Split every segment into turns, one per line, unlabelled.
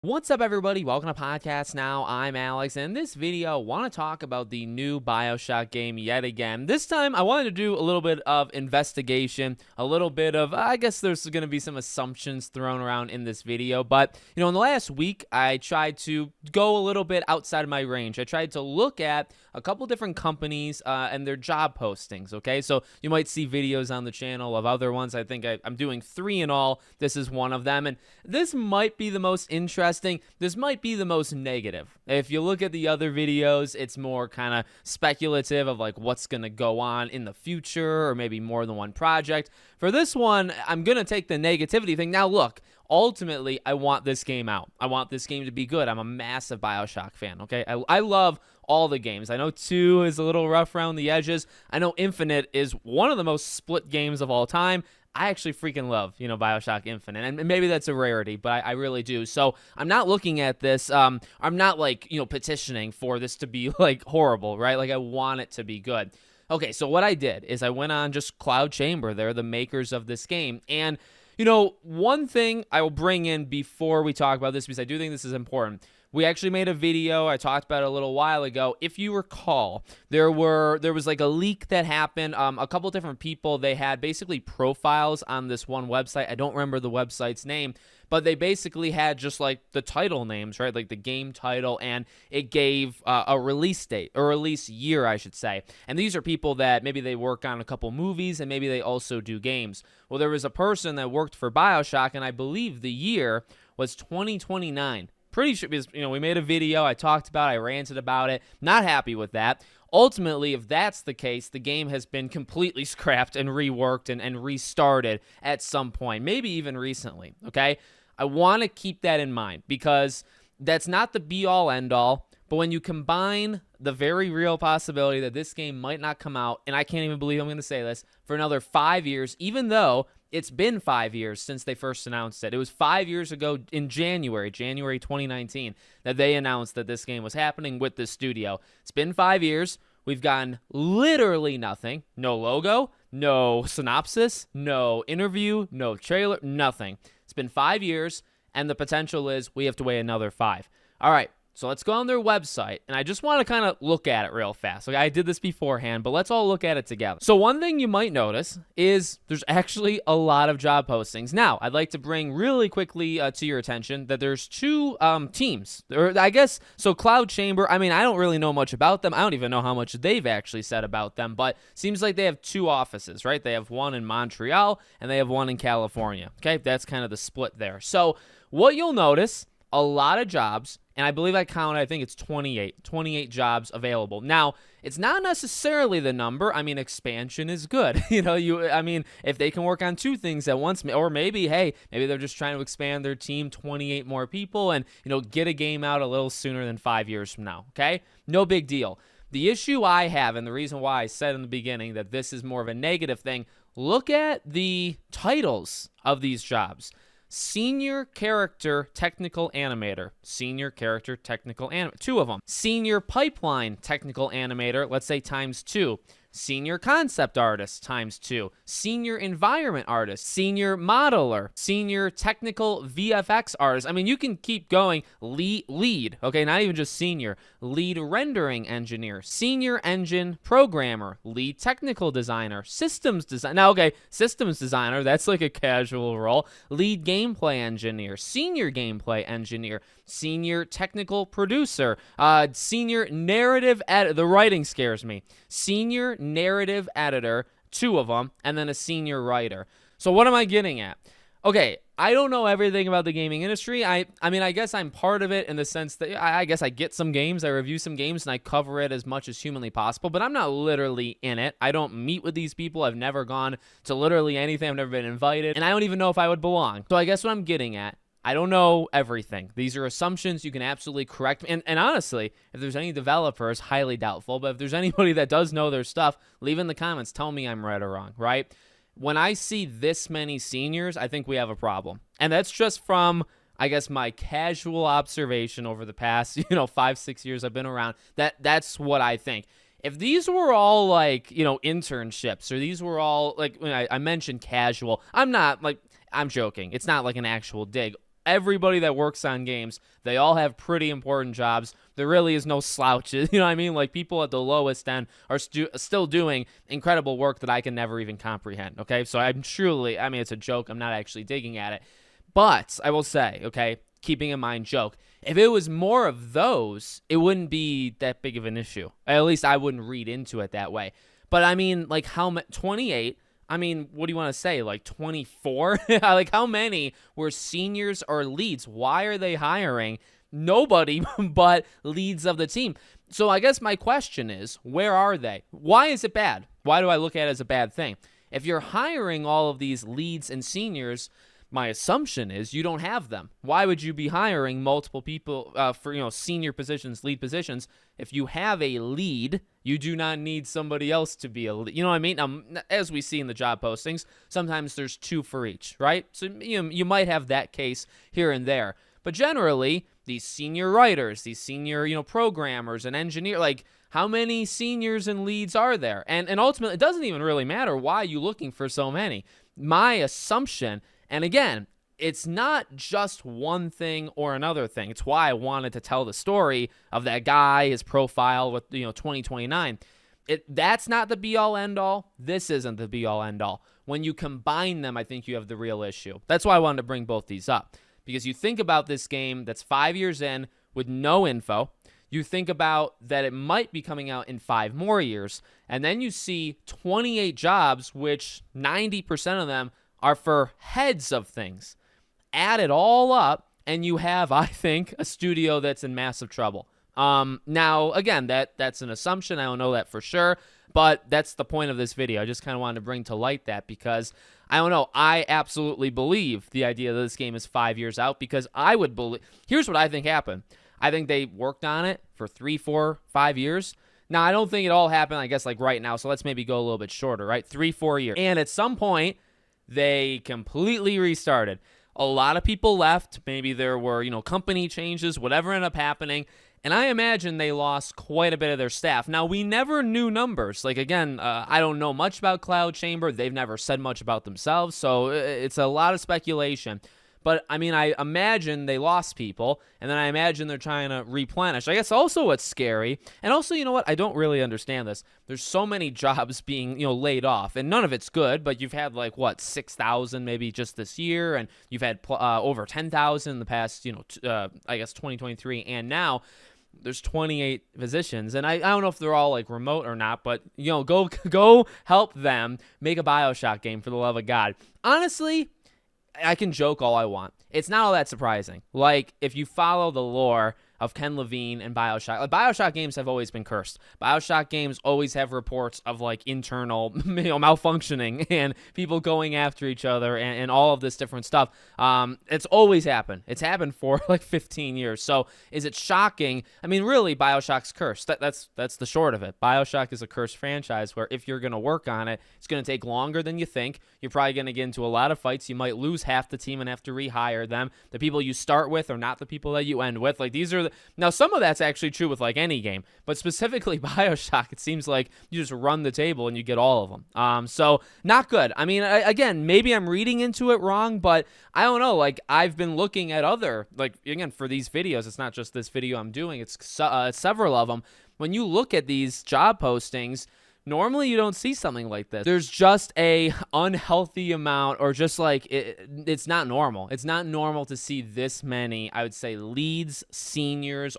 What's up, everybody? Welcome to Podcast Now. I'm Alex, and in this video, I want to talk about the new Bioshock game yet again. This time, I wanted to do a little bit of investigation, a little bit of, I guess there's going to be some assumptions thrown around in this video, but, in the last week, I tried to go a little bit outside of my range. I tried to look at a couple different companies and their job postings, okay? So you might see videos on the channel of other ones. I think I'm doing 3 in all. This is one of them, and this might be the most interesting. This might be the most negative. If you look at the other videos, it's more kind of speculative of like what's going to go on in the future or maybe more than one project. For this one, I'm going to take the negativity thing. Now, look, ultimately, I want this game out. I want this game to be good. I'm a massive Bioshock fan, okay? I love all the games. I know 2 is a little rough around the edges. I know Infinite is one of the most split games of all time. I actually freaking love, Bioshock Infinite, and maybe that's a rarity, but I really do. So I'm not looking at this. I'm not like, petitioning for this to be like horrible, right? Like I want it to be good. Okay, so what I did is I went on just Cloud Chamber. They're the makers of this game, and one thing I will bring in before we talk about this, because I do think this is important. We actually made a video. I talked about it a little while ago. If you recall, there was like a leak that happened. A couple different people, they had basically profiles on this one website. I don't remember the website's name, but they basically had just like the title names, right? Like the game title, and it gave a release date, or release year, I should say. And these are people that maybe they work on a couple movies and maybe they also do games. Well, there was a person that worked for Bioshock, and I believe the year was 2029. Pretty sure, because, we made a video, I talked about it, I ranted about it, not happy with that. Ultimately, if that's the case, the game has been completely scrapped and reworked and restarted at some point, maybe even recently, okay? I want to keep that in mind, because that's not the be-all, end-all, but when you combine the very real possibility that this game might not come out, and I can't even believe I'm going to say this, for another 5 years, even though it's been 5 years since they first announced it. It was 5 years ago in January 2019, that they announced that this game was happening with the studio. It's been 5 years. We've gotten literally nothing. No logo, no synopsis, no interview, no trailer, nothing. It's been 5 years, and the potential is we have to wait another 5. All right. So let's go on their website, and I just want to kind of look at it real fast. Like, I did this beforehand, but let's all look at it together. So one thing you might notice is there's actually a lot of job postings. Now, I'd like to bring really quickly to your attention that there's 2 teams. Or I guess, so Cloud Chamber, I don't really know much about them. I don't even know how much they've actually said about them, but seems like they have 2 offices, right? They have one in Montreal, and they have one in California. Okay, that's kind of the split there. So what you'll notice, a lot of jobs, and I believe I think it's 28 jobs available. Now, it's not necessarily the number. Expansion is good. If they can work on 2 things at once, or maybe they're just trying to expand their team, 28 more people, and, get a game out a little sooner than 5 years from now, okay? No big deal. The issue I have, and the reason why I said in the beginning that this is more of a negative thing, look at the titles of these jobs. Senior Character Technical Animator. Senior Character Technical Animator. 2 of them. Senior Pipeline Technical Animator, let's say times 2. Senior Concept Artist times 2. Senior Environment Artist. Senior Modeler. Senior Technical VFX Artist. You can keep going. Lead, okay, not even just senior. Lead Rendering Engineer. Senior Engine Programmer. Lead Technical Designer. Systems Designer. Now, okay, Systems Designer, that's like a casual role. Lead Gameplay Engineer. Senior Gameplay Engineer. Senior Technical Producer. Senior Narrative Editor. The writing scares me. Senior Narrative Editor, 2 of them, and then a Senior Writer. So what am I getting at? Okay, I don't know everything about the gaming industry. I guess I'm part of it in the sense that I guess I get some games, I review some games, and I cover it as much as humanly possible, but I'm not literally in it. I don't meet with these people. I've never gone to literally anything. I've never been invited, and I don't even know if I would belong. So I guess what I'm getting at, I don't know everything. These are assumptions. You can absolutely correct me. And honestly, if there's any developers, highly doubtful, but if there's anybody that does know their stuff, leave in the comments. Tell me I'm right or wrong, right? When I see this many seniors, I think we have a problem. And that's just from, I guess, my casual observation over the past, 5-6 years I've been around. That's what I think. If these were all like, internships, or these were all like, when I mentioned casual, I'm joking. It's not like an actual dig. everybody that works on games, they all have pretty important jobs. There really is no slouches. You know what I mean? Like, people at the lowest end are still doing incredible work that I can never even comprehend. Okay, so I'm truly, I mean, it's a joke. I'm not actually digging at it. But I will say, okay, keeping in mind joke, if it was more of those, it wouldn't be that big of an issue. At least I wouldn't read into it that way. But I mean, like, 28? I mean, what do you want to say? Like 24? Like, how many were seniors or leads? Why are they hiring nobody but leads of the team? So I guess my question is, where are they? Why is it bad? Why do I look at it as a bad thing? If you're hiring all of these leads and seniors, my assumption is you don't have them. Why would you be hiring multiple people for senior positions, lead positions? If you have a lead, you do not need somebody else to be a lead. You know what I mean? Now, as we see in the job postings, sometimes there's 2 for each, right? So you might have that case here and there. But generally, these senior writers, these senior programmers and engineers, like, how many seniors and leads are there? And ultimately, it doesn't even really matter why you're looking for so many. My assumption, and again, it's not just one thing or another thing. It's why I wanted to tell the story of that guy, his profile with 2029. That's not the be-all, end-all. This isn't the be-all, end-all. When you combine them, I think you have the real issue. That's why I wanted to bring both these up. Because you think about this game that's 5 years in with no info. You think about that it might be coming out in 5 more years. And then you see 28 jobs, which 90% of them are for heads of things. Add it all up, and you have, I think, a studio that's in massive trouble. Now, again, that's an assumption. I don't know that for sure, but that's the point of this video. I just kind of wanted to bring to light that because, I don't know, I absolutely believe the idea that this game is 5 years out because I would believe. Here's what I think happened. I think they worked on it for 3, 4, 5 years. Now, I don't think it all happened, I guess, like right now, so let's maybe go a little bit shorter, right? 3, 4 years. And at some point, they completely restarted. A lot of people left. Maybe there were, company changes, whatever ended up happening. And I imagine they lost quite a bit of their staff. Now, we never knew numbers. Like, again, I don't know much about Cloud Chamber. They've never said much about themselves. So it's a lot of speculation. But, I mean, I imagine they lost people, and then I imagine they're trying to replenish. I guess also what's scary, and also, you know what, I don't really understand this. There's so many jobs being, laid off, and none of it's good, but you've had, 6,000 maybe just this year, and you've had over 10,000 in the past, I guess 2023, and now there's 28 positions, and I don't know if they're all, remote or not, but, go help them make a Bioshock game, for the love of God. Honestly, I can joke all I want. It's not all that surprising. Like, if you follow the lore of Ken Levine and Bioshock, Bioshock games have always been cursed. Bioshock games always have reports of, internal malfunctioning and people going after each other and all of this different stuff. It's always happened. It's happened for, 15 years. So, is it shocking? I mean, really, Bioshock's cursed. That's the short of it. Bioshock is a cursed franchise where if you're going to work on it, it's going to take longer than you think. You're probably going to get into a lot of fights. You might lose half the team and have to rehire them. The people you start with are not the people that you end with. These are now, some of that's actually true with any game, but specifically Bioshock, it seems like you just run the table and you get all of them. So not good. I mean, again, maybe I'm reading into it wrong, but I don't know. I've been looking at other, again, for these videos, it's not just this video I'm doing, it's several of them. When you look at these job postings, normally you don't see something like this. There's just a unhealthy amount, or just it's not normal. It's not normal to see this many, I would say, leads, seniors,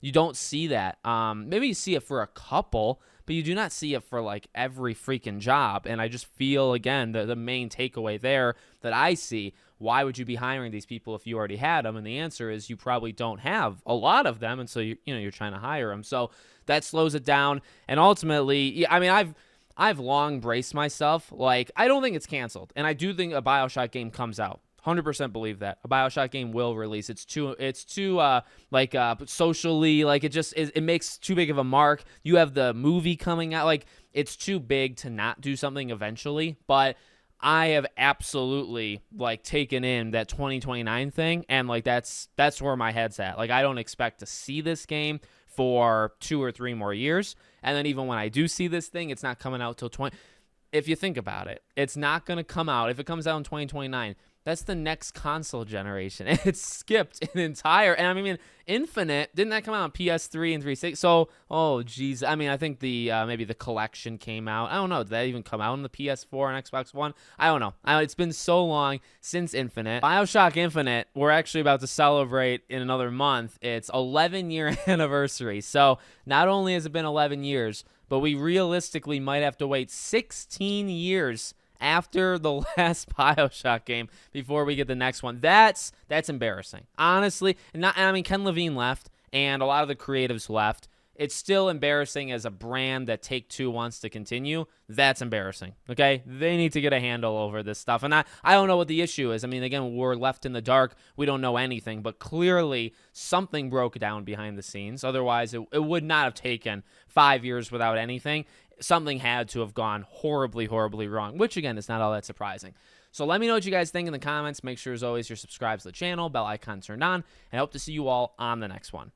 you don't see that. Maybe you see it for a couple, but you do not see it for every freaking job. And I just feel, again, the main takeaway there that I see, why would you be hiring these people if you already had them? And the answer is you probably don't have a lot of them, and so you're trying to hire them. So that slows it down. And ultimately, I mean, I've long braced myself. I don't think it's canceled, and I do think a Bioshock game comes out. 100% believe that a Bioshock game will release. It's too socially, it makes too big of a mark. You have the movie coming out. It's too big to not do something eventually. But I have absolutely taken in that 2029 thing, and that's where my head's at. I don't expect to see this game for 2 or 3 more years, and then even when I do see this thing, it's not coming out till 20. If you think about it, it's not going to come out. If it comes out in 2029, That's the next console generation. And it skipped an entire, and I mean, Infinite, didn't that come out on PS3 and 360? So, oh, geez. I mean, I think the maybe the collection came out. I don't know. Did that even come out on the PS4 and Xbox One? I don't know. It's been so long since Infinite. Bioshock Infinite, we're actually about to celebrate in another month. It's 11-year anniversary. So, not only has it been 11 years, but we realistically might have to wait 16 years after the last Bioshock game before we get the next one. That's embarrassing, honestly. I mean, Ken Levine left, and a lot of the creatives left. It's still embarrassing as a brand that Take-Two wants to continue. That's embarrassing, okay? They need to get a handle over this stuff. And I don't know what the issue is. I mean, again, we're left in the dark. We don't know anything. But clearly, something broke down behind the scenes. Otherwise, it would not have taken 5 years without anything. Something had to have gone horribly, horribly wrong, which, again, is not all that surprising. So let me know what you guys think in the comments. Make sure, as always, you're subscribed to the channel, bell icon turned on, and I hope to see you all on the next one.